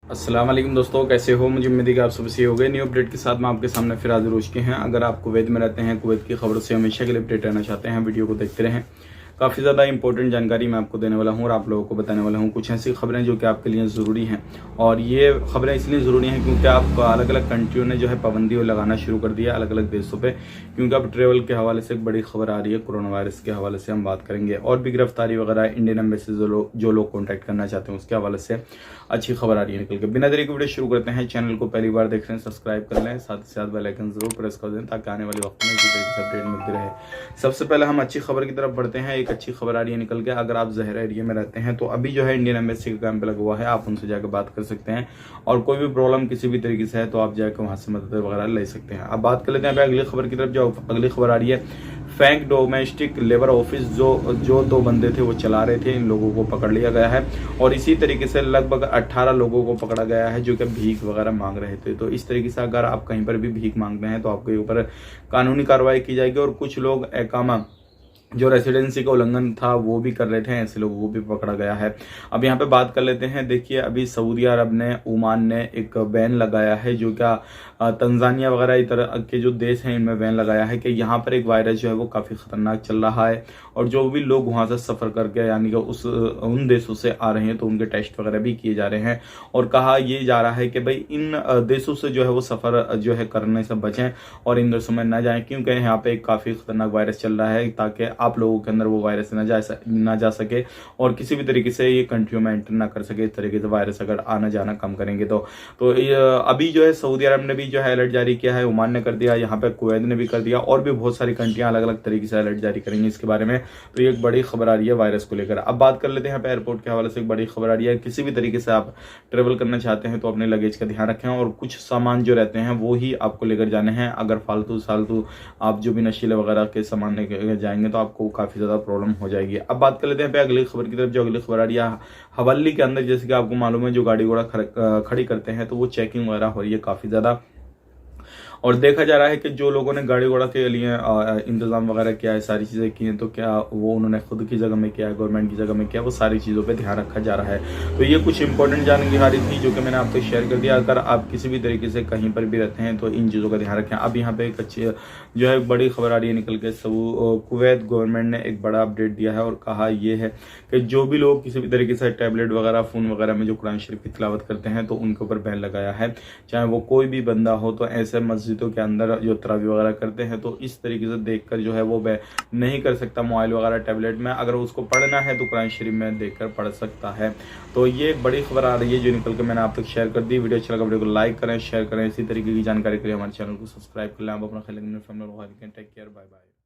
अस्सलाम वालेकुम दोस्तों, कैसे हो? मुझे उम्मीद है कि आप सब सही हो गए। न्यू अपडेट के साथ मैं आपके सामने फिर हाजिर हो चुके हैं। अगर आप कुवैत में रहते हैं, कुवैत की खबरों से हमेशा के लिए अपडेट रहना चाहते हैं, वीडियो को देखते रहें। काफ़ी ज़्यादा इंपॉर्टेंट जानकारी मैं आपको देने वाला हूँ और आप लोगों को बताने वाला हूँ कुछ ऐसी खबरें जो कि आपके लिए ज़रूरी हैं। और ये खबरें इसलिए ज़रूरी हैं क्योंकि आप अलग अलग कंट्रियों ने जो है पाबंदी लगाना शुरू कर दिया अलग अलग देशों पे, क्योंकि अब ट्रेवल के हवाले से एक बड़ी खबर आ रही है। कोरोना वायरस के हवाले से हम बात करेंगे और भी गिरफ्तारी वगैरह इंडियन एम्बेसी जो लोग कॉन्टैक्ट करना चाहते हैं उसके हवाले से अच्छी खबर आ रही है निकल के। बिना देरी के वीडियो शुरू करते हैं। चैनल को पहली बार देख रहे हैं सब्सक्राइब कर लें, साथ ही साथ बेल आइकन जरूर प्रेस कर दें ताकि आने वाले वक्त में इसी तरीके से अपडेट मिलती रहे। सबसे पहले हम अच्छी खबर की तरफ बढ़ते हैं। एक अच्छी खबर आ रही है निकल के। अगर आप ज़हरा एरिया में रहते हैं तो अभी जो है इंडियन एम्बेसी का कैंप लगा हुआ है, आप उनसे जाकर बात कर सकते हैं और कोई भी प्रॉब्लम किसी भी तरीके से है तो आप जाकर वहाँ से मदद वगैरह ले सकते हैं। अब बात कर लेते हैं अगली खबर की तरफ। जो अगली खबर आ रही है, फैंक डोमेस्टिक लेबर ऑफिस जो दो बंदे थे वो चला रहे थे, इन लोगों को पकड़ लिया गया है और इसी तरीके से लगभग 18 लोगों को पकड़ा गया है जो कि भीख वगैरह मांग रहे थे। तो इस तरीके से अगर आप कहीं पर भी भीख मांगते हैं तो आपके ऊपर कानूनी कार्रवाई की जाएगी। और कुछ लोग एकामा जो रेसिडेंसी का उल्लंघन था वो भी कर रहे थे, ऐसे लोगों को भी पकड़ा गया है। अब यहाँ पे बात कर लेते हैं। देखिए, अभी सऊदी अरब ने, ओमान ने एक बैन लगाया है जो क्या तंजानिया वगैरह इस तरह के जो देश हैं इनमें बैन लगाया है कि यहाँ पर एक वायरस जो है वो काफ़ी खतरनाक चल रहा है और जो भी लोग वहाँ से सफ़र करके यानी कि उन देशों से आ रहे हैं तो उनके टेस्ट वगैरह भी किए जा रहे हैं। और कहा ये जा रहा है कि भाई इन देशों से जो है वो सफ़र जो है करने से बचें और इन देशों में ना जाएं, क्योंकि यहाँ पे एक काफ़ी खतरनाक वायरस चल रहा है, ताकि आप लोगों के अंदर वो वायरस ना जा सके और किसी भी तरीके से ये कंट्रियों में एंटर ना कर सके। इस तरीके से वायरस अगर आना जाना कम करेंगे तो अभी जो है सऊदी अरब ने भी जो है अलर्ट जारी किया है, ओमान ने कर दिया, यहाँ पे कुवैत ने भी कर दिया और भी बहुत सारी कंट्रियां अलग अलग तरीके से अलर्ट जारी करेंगी इसके बारे में। तो ये एक बड़ी खबर आ रही है वायरस को लेकर। अब बात कर लेते हैं यहाँ पे एयरपोर्ट के हवाले से एक बड़ी खबर आ रही है। किसी भी तरीके से आप ट्रेवल करना चाहते हैं तो अपने लगेज का ध्यान रखें और कुछ सामान जो रहते हैं वो ही आपको लेकर जाने हैं। अगर फालतू आप जो भी नशीले वगैरह के सामान लेकर जाएंगे तो आपको काफ़ी ज़्यादा प्रॉब्लम हो जाएगी। अब बात कर लेते हैं अगली खबर की तरफ। जो अगली खबर आ रही है, हवाली के अंदर जैसे कि आपको मालूम है जो गाड़ी घोड़ा खड़ी करते हैं तो वो चेकिंग वगैरह हो रही है काफ़ी ज़्यादा और देखा जा रहा है कि जो लोगों ने गाड़ी घोड़ा के लिए इंतजाम वगैरह किया है, सारी चीज़ें की हैं, तो क्या वो उन्होंने खुद की जगह में किया है, गवर्नमेंट की जगह में किया, वो सारी चीज़ों पे ध्यान रखा जा रहा है। तो ये कुछ इंपॉर्टेंट जानकारी थी जो कि मैंने आपको शेयर कर दिया। अगर आप किसी भी तरीके से कहीं पर भी रहते हैं तो इन चीज़ों का ध्यान रखें। अब यहाँ पे एक अच्छी जो है बड़ी खबर आ रही है निकल के। कुवैत गवर्नमेंट ने एक बड़ा अपडेट दिया है और कहा यह है कि जो भी लोग किसी भी तरीके से टैबलेट वगैरह, फ़ोन वगैरह में जो कुरान शरीफ की तिलावत करते हैं तो उनके ऊपर बैन लगाया है, चाहे वो कोई भी बंदा हो। तो ऐसे मस्जिदों के अंदर जो तरावी वगैरह करते हैं तो इस तरीके से देखकर जो है वो नहीं कर सकता मोबाइल वगैरह टैबलेट में। अगर उसको पढ़ना है तो कुरान शरीफ में देखकर पढ़ सकता है। तो ये एक बड़ी खबर आ रही है जो निकल के मैंने आप तक शेयर कर दी। वीडियो अच्छा लगा वीडियो को लाइक करें, शेयर करें। इसी तरीके की जानकारी के लिए हमारे चैनल को सब्सक्राइब कर लें। आप अपना ख्याल रखें। Take care, bye bye.